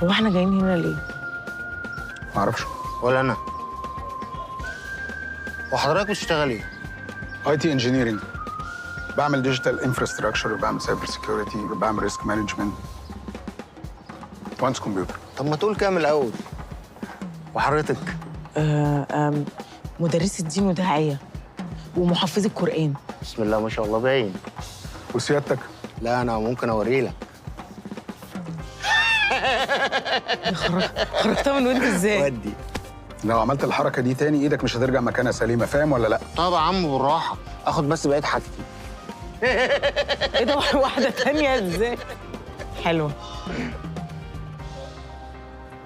هو احنا جايين هنا ليه؟ معرفش. ولا انا. وحضرتك بتشتغل ايه؟ اي تي انجينيرنج، بعمل ديجيتال انفراستراكشر، بعمل سايبر سيكيورتي، بعمل ريسك مانجمنت، مهندس كمبيوتر. طب ما تقول كده من الاول. وحضرتك؟ مدرسة دين وداعية ومحفظة قرآن. بسم الله ما شاء الله باين. وسيادتك؟ لا انا ممكن اوريلك. خرجتها من ودنك ازاي؟ ودي. لو عملت الحركه دي تاني ايدك مش هترجع مكانها سليمه، فاهم ولا لا؟ طب يا عم بالراحه، اخد بس بقيه حاجتي. ايه ده؟ واحدة تانية ازاي؟ حلوة.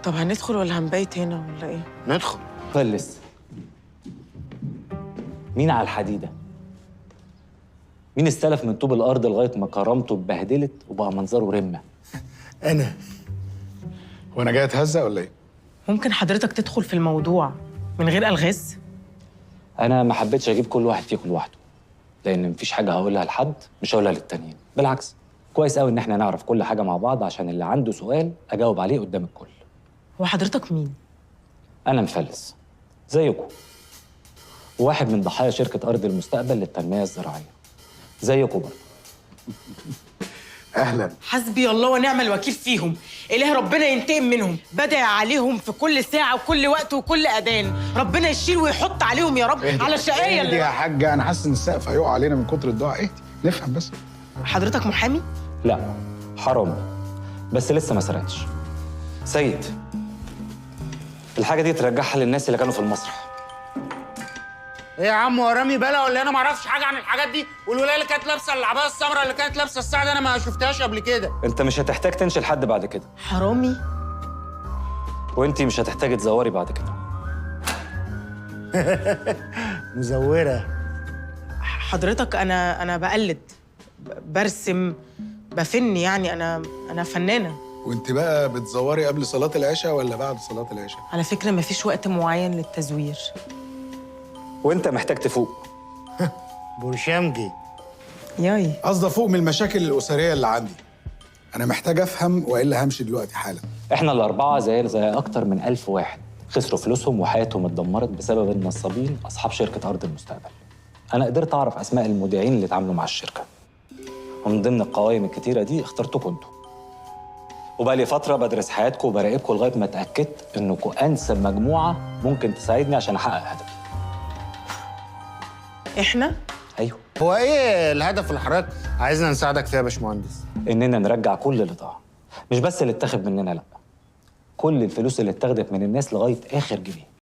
طب هندخل ولا هنبيت هنا ولا ايه؟ ندخل. فلس. مين على الحديدة؟ مين استلف من طوب الأرض لغاية ما كرامته اتبهدلت وبقى منظره رمة؟ انا. وانا جاي اتهزق ولا ايه؟ ممكن حضرتك تدخل في الموضوع من غير ألغاز؟ أنا ما حبيتش أجيب كل واحد فيكم لوحده، لأن مفيش حاجة هقولها لحد مش هقولها للتانيين، بالعكس كويس قوي إن إحنا نعرف كل حاجة مع بعض عشان اللي عنده سؤال أجاوب عليه قدام الكل. هو حضرتك مين؟ أنا مفلس زيكم، وواحد من ضحايا شركة أرض المستقبل للتنمية الزراعية زيكم برضه. اهلا. حسبي الله ونعم الوكيل فيهم، إله ربنا ينتقم منهم، بدأ عليهم في كل ساعة وكل وقت وكل أذان، ربنا يشيل ويحط عليهم يا رب على الشقية اهدي يا حاجه، انا حاسس ان السقف هيقع علينا من كتر الدعاء. اهدي نفهم بس. حضرتك محامي؟ لا حرام، بس لسه ما سرقتش. سيد، الحاجة دي ترجعها للناس اللي كانوا في المسرح. ايه يا عم، هو رامي بلا ولا انا ما اعرفش حاجه عن الحاجات دي؟ والولايه اللي كانت لابسه العبايه السمراء اللي كانت لابسه الساعه دي انا ما شفتهاش قبل كده. انت مش هتحتاج تنشل حد بعد كده، حرامي؟ وانتي مش هتحتاجي تزوري بعد كده. مزوره. حضرتك أنا بقلد، برسم، بفن، يعني أنا فنانة. وانت بقى بتزوري قبل صلاه العشاء ولا بعد صلاه العشاء؟ على فكرة مفيش وقت معين للتزوير. وانت محتاج تفوق. برشامجي. ياي. قصدي فوق من المشاكل الاسريه اللي عندي. انا محتاج افهم والا همشي دلوقتي حالا. احنا الأربعة زي أكتر من 1000 واحد خسروا فلوسهم وحياتهم اتدمرت بسبب النصابين أصحاب شركة أرض المستقبل. أنا قدرت أعرف أسماء المذيعين اللي اتعاملوا مع الشركة، ومن ضمن القوائم الكتيرة دي اخترتكم انتوا. وبقى لي فترة بدرس حياتكم وبراقبكم لغاية ما اتأكدت إنكم أنسب مجموعة ممكن تساعدني عشان أحقق هدفي. إحنا؟ أيوه. هو ايه الهدف اللي حضرتك عايزنا نساعدك فيها يا باشمهندس؟ إننا نرجع كل اللي ضاع، مش بس اللي اتاخد مننا، لأ، كل الفلوس اللي اتاخدت من الناس لغاية آخر جنيه.